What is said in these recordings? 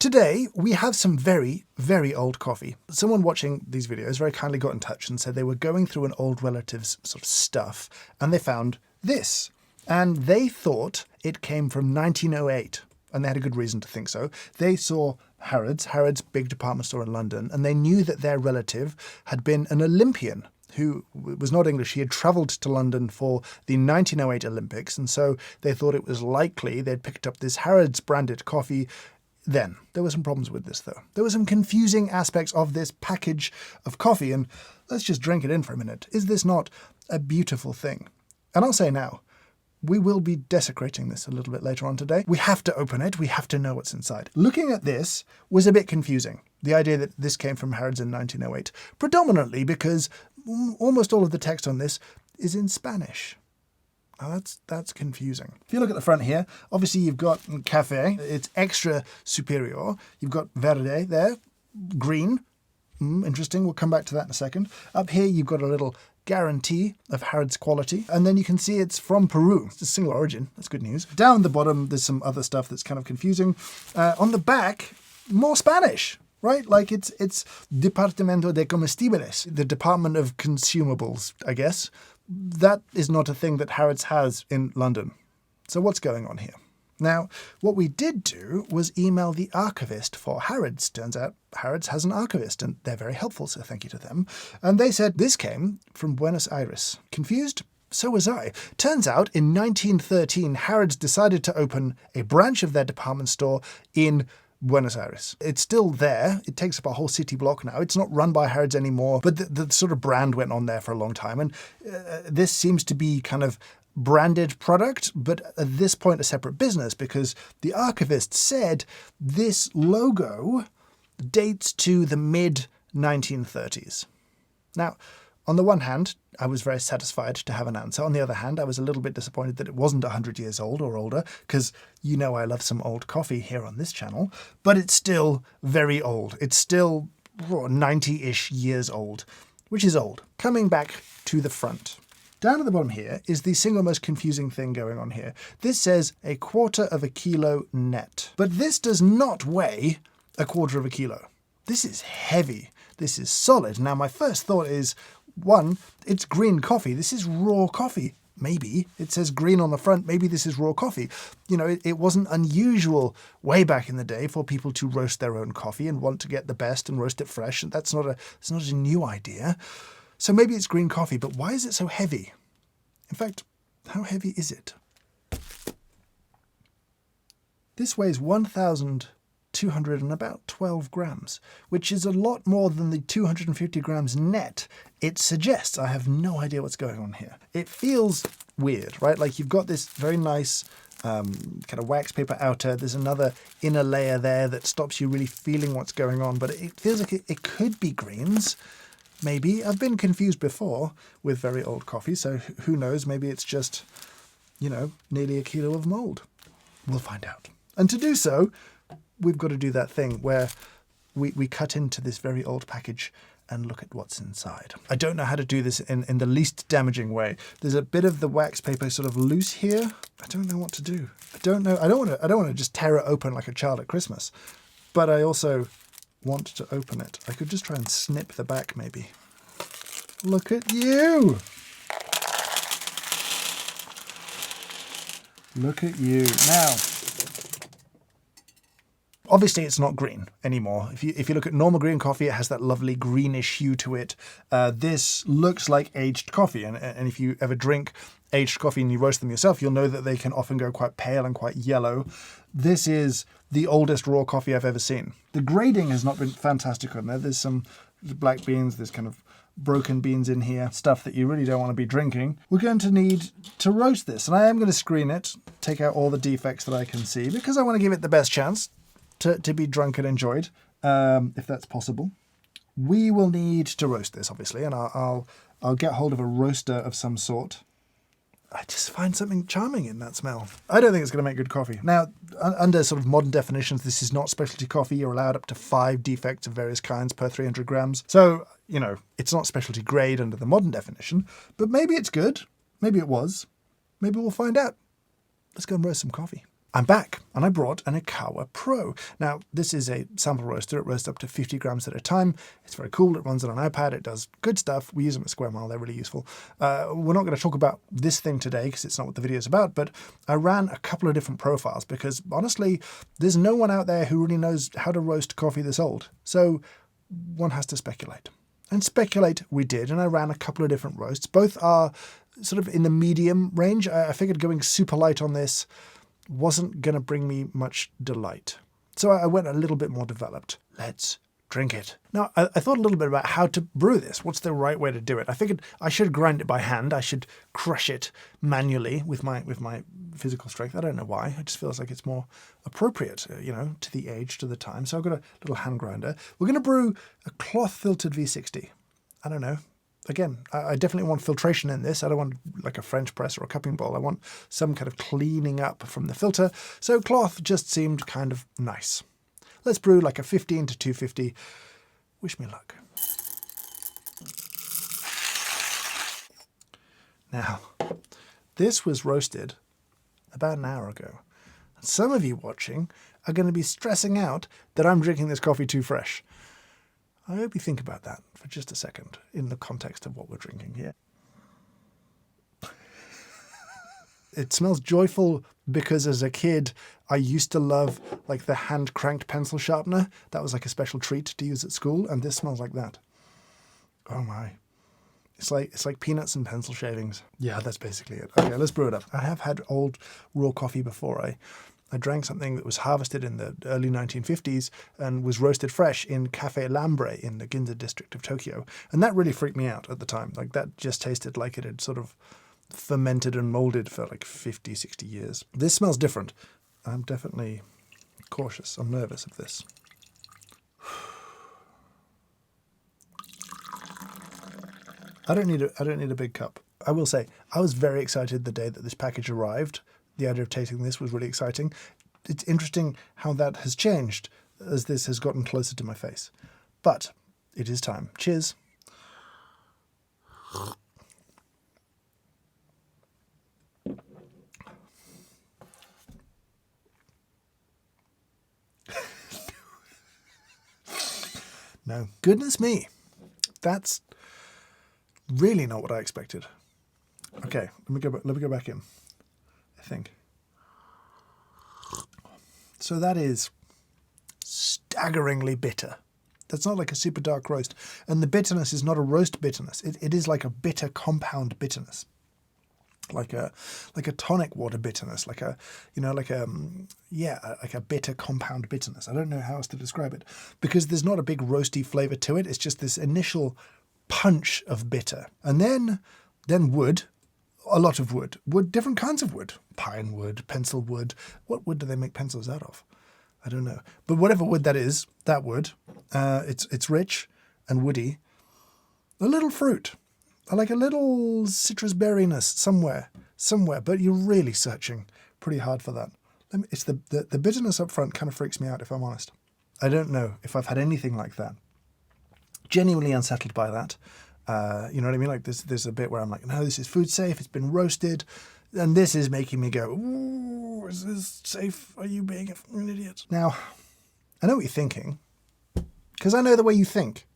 Today, we have some very, very old coffee. Someone watching these videos very kindly got in touch and said they were going through an old relative's sort of stuff and they found this. And they thought it came from 1908. And they had a good reason to think so. They saw Harrods, big department store in London, and they knew that their relative had been an Olympian who was not English. He had travelled to London for the 1908 Olympics, and so they thought it was likely they'd picked up this Harrods branded coffee. Then, there were some problems with this, though. There were some confusing aspects of this package of coffee, and let's just drink it in for a minute. Is this not a beautiful thing? And I'll say now, we will be desecrating this a little bit later on today. We have to open it. We have to know what's inside. Looking at this was a bit confusing. The idea that this came from Harrods in 1908, predominantly because almost all of the text on this is in Spanish. Oh, that's confusing. If you look at the front here, obviously you've got café. It's extra superior. You've got verde there, green. Interesting. We'll come back to that in a second. Up here, you've got a little guarantee of Harrods quality. And then you can see it's from Peru. It's a single origin. That's good news. Down the bottom, there's some other stuff that's kind of confusing. On the back, more Spanish. Right? Like it's Departamento de Comestibles, the Department of Consumables, I guess. That is not a thing that Harrods has in London. So what's going on here? Now, what we did do was email the archivist for Harrods. Turns out Harrods has an archivist, and they're very helpful, so thank you to them. And they said this came from Buenos Aires. Confused? So was I. Turns out, in 1913, Harrods decided to open a branch of their department store in Buenos Aires. It's still there. It takes up a whole city block now. It's not run by Harrods anymore, but the sort of brand went on there for a long time. And this seems to be kind of branded product, but at this point a separate business, because the archivist said this logo dates to the mid-1930s. Now, on the one hand, I was very satisfied to have an answer. On the other hand, I was a little bit disappointed that it wasn't 100 years old or older, because you know I love some old coffee here on this channel, but it's still very old. It's still 90-ish years old, which is old. Coming back to the front. Down at the bottom here is the single most confusing thing going on here. This says 1/4 kilo net, but this does not weigh 1/4 kilo. This is heavy. This is solid. Now, my first thought is, one, it's green coffee. This is raw coffee. Maybe. It says green on the front. Maybe this is raw coffee. You know, it wasn't unusual way back in the day for people to roast their own coffee and want to get the best and roast it fresh. And it's not a new idea. So maybe it's green coffee, but why is it so heavy? In fact, how heavy is it? This weighs 1,212 grams, which is a lot more than the 250 grams net it suggests. I have no idea what's going on here. It feels weird, right? Like you've got this very nice kind of wax paper outer. There's another inner layer there that stops you really feeling what's going on, but it feels like it could be greens. Maybe. I've been confused before with very old coffee, so who knows? Maybe it's just, nearly 1 kilo of mold. We'll find out. And to do so, we've got to do that thing where we cut into this very old package and look at what's inside. I don't know how to do this in the least damaging way. There's a bit of the wax paper sort of loose here. I don't know what to do. I don't know. I don't want to just tear it open like a child at Christmas. But I also want to open it. I could just try and snip the back maybe. Look at you! Look at you. Now, obviously it's not green anymore. If you look at normal green coffee, it has that lovely greenish hue to it. This looks like aged coffee, and if you ever drink aged coffee and you roast them yourself, you'll know that they can often go quite pale and quite yellow. This is the oldest raw coffee I've ever seen. The grading has not been fantastic on there. There's some black beans, there's kind of broken beans in here, stuff that you really don't want to be drinking. We're going to need to roast this, and I am going to screen it, take out all the defects that I can see, because I want to give it the best chance to be drunk and enjoyed, if that's possible. We will need to roast this, obviously, and I'll get hold of a roaster of some sort. I just find something charming in that smell. I don't think it's going to make good coffee. Now, under sort of modern definitions, this is not specialty coffee. You're allowed up to 5 defects of various kinds per 300 grams. So, it's not specialty grade under the modern definition, but maybe it's good. Maybe it was. Maybe we'll find out. Let's go and roast some coffee. I'm back, and I brought an Ikawa Pro. Now, this is a sample roaster. It roasts up to 50 grams at a time. It's very cool. It runs on an iPad. It does good stuff. We use them at Square Mile. They're really useful. We're not going to talk about this thing today because it's not what the video is about, but I ran a couple of different profiles because, honestly, there's no one out there who really knows how to roast coffee this old. So one has to speculate. And speculate we did, and I ran a couple of different roasts. Both are sort of in the medium range. I figured going super light on this wasn't going to bring me much delight. So I went a little bit more developed. Let's drink it. Now, I thought a little bit about how to brew this. What's the right way to do it? I figured I should grind it by hand. I should crush it manually with my physical strength. I don't know why. It just feels like it's more appropriate, to the age, to the time. So I've got a little hand grinder. We're going to brew a cloth-filtered V60. I don't know. Again, I definitely want filtration in this. I don't want like a French press or a cupping bowl. I want some kind of cleaning up from the filter. So cloth just seemed kind of nice. Let's brew like a 15 to 250. Wish me luck. Now, this was roasted about an hour ago. And some of you watching are going to be stressing out that I'm drinking this coffee too fresh. I hope you think about that for just a second in the context of what we're drinking here. It smells joyful because as a kid, I used to love like the hand-cranked pencil sharpener. That was like a special treat to use at school, and this smells like that. Oh my. It's like peanuts and pencil shavings. Yeah, that's basically it. Okay, let's brew it up. I have had old raw coffee before. I drank something that was harvested in the early 1950s and was roasted fresh in Cafe Lambre in the Ginza district of Tokyo. And that really freaked me out at the time. Like that just tasted like it had sort of fermented and molded for like 50, 60 years. This smells different. I'm definitely cautious. I'm nervous of this. I don't need a big cup. I will say, I was very excited the day that this package arrived. The idea of tasting this was really exciting. It's interesting how that has changed as this has gotten closer to my face. But it is time. Cheers. No. Goodness me. That's really not what I expected. Okay, let me go back in. I think. So that is staggeringly bitter. That's not like a super dark roast. And the bitterness is not a roast bitterness. It is like a bitter compound bitterness. Like a tonic water bitterness, like a bitter compound bitterness. I don't know how else to describe it because there's not a big roasty flavor to it. It's just this initial punch of bitter. And then wood. A lot of wood, different kinds of wood, pine wood, pencil wood. What wood do they make pencils out of? I don't know. But whatever wood that is, that wood, it's rich and woody. A little fruit, like a little citrus berryness somewhere. But you're really searching pretty hard for that. It's the bitterness up front kind of freaks me out, if I'm honest. I don't know if I've had anything like that. Genuinely unsettled by that. You know what I mean? Like there's a bit where I'm like, no, this is food safe. It's been roasted. And this is making me go, ooh, is this safe? Are you being an idiot? Now, I know what you're thinking because I know the way you think.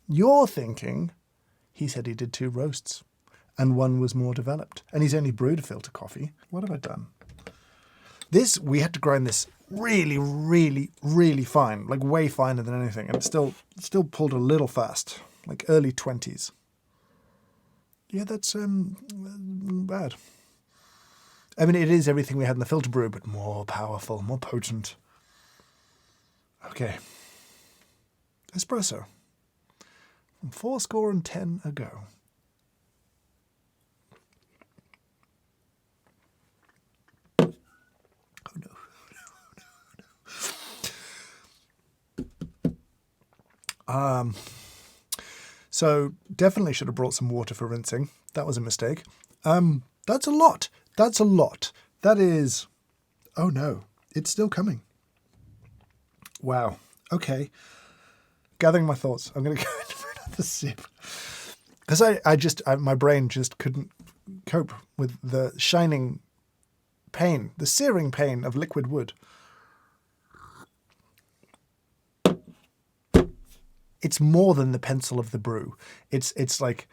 You're thinking, he said he did 2 roasts and one was more developed and he's only brewed a filter coffee. What have I done? We had to grind this really, really, really fine, like way finer than anything. And it still pulled a little fast. Like early 20s. Yeah, that's bad. I mean, it is everything we had in the filter brew, but more powerful, more potent. Okay. Espresso. From 410 ago. Oh no. So definitely should have brought some water for rinsing. That was a mistake. That's a lot. That is, oh no, it's still coming. Wow. Okay. Gathering my thoughts. I'm going to go in for another sip. Because my brain just couldn't cope with the shining pain, the searing pain of liquid wood. It's more than the pencil of the brew. It's like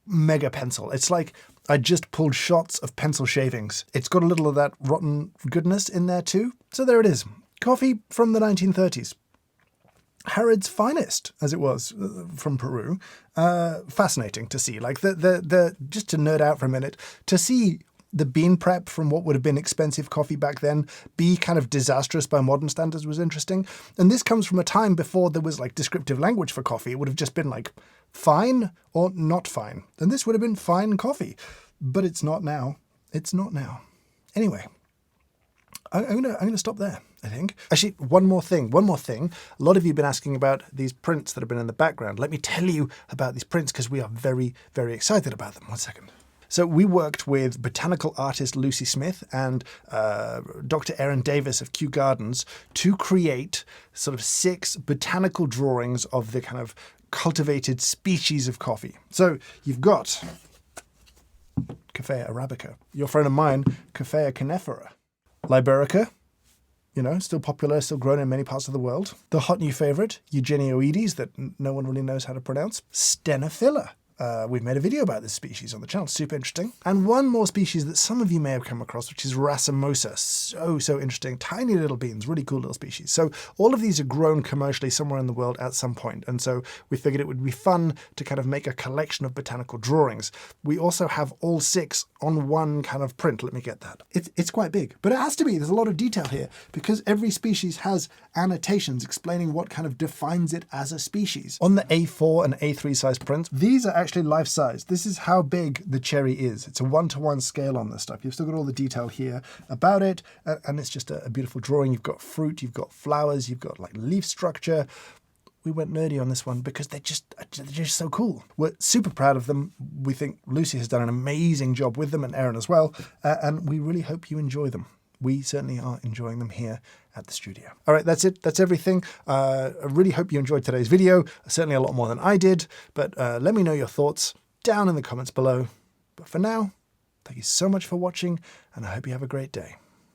mega pencil. It's like I just pulled shots of pencil shavings. It's got a little of that rotten goodness in there too. So there it is. Coffee from the 1930s. Harrods' finest, as it was, from Peru. Fascinating to see. Like the just to nerd out for a minute, to see the bean prep from what would have been expensive coffee back then be kind of disastrous by modern standards was interesting. And this comes from a time before there was like descriptive language for coffee. It would have just been like fine or not fine. And this would have been fine coffee. But it's not now. It's not now. Anyway, I'm gonna stop there, I think. Actually, one more thing. A lot of you have been asking about these prints that have been in the background. Let me tell you about these prints because we are very, very excited about them. 1 second. So we worked with botanical artist Lucy Smith and Dr. Erin Davis of Kew Gardens to create sort of 6 botanical drawings of the kind of cultivated species of coffee. So you've got Coffea arabica, your friend of mine, Coffea canephora, Liberica, you know, still popular, still grown in many parts of the world. The hot new favorite, Eugenioides, that no one really knows how to pronounce, Stenophila. We've made a video about this species on the channel, super interesting. And one more species that some of you may have come across, which is Racemosa. So interesting, tiny little beans, really cool little species. So all of these are grown commercially somewhere in the world at some point. And so we figured it would be fun to kind of make a collection of botanical drawings. We also have all 6 on one kind of print. Let me get that. It's quite big, but it has to be. There's a lot of detail here because every species has annotations explaining what kind of defines it as a species. On the A4 and A3 size prints, these are actually life-size. This is how big the cherry is. It's a 1-to-1 scale on this stuff. You've still got all the detail here about it, and it's just a beautiful drawing. You've got fruit, you've got flowers, you've got like leaf structure. We went nerdy on this one because they're just so cool. We're super proud of them. We think Lucy has done an amazing job with them, and Erin as well, and we really hope you enjoy them. We certainly are enjoying them here at the studio. All right, that's it. That's everything. I really hope you enjoyed today's video. Certainly a lot more than I did, but let me know your thoughts down in the comments below. But for now, thank you so much for watching, and I hope you have a great day.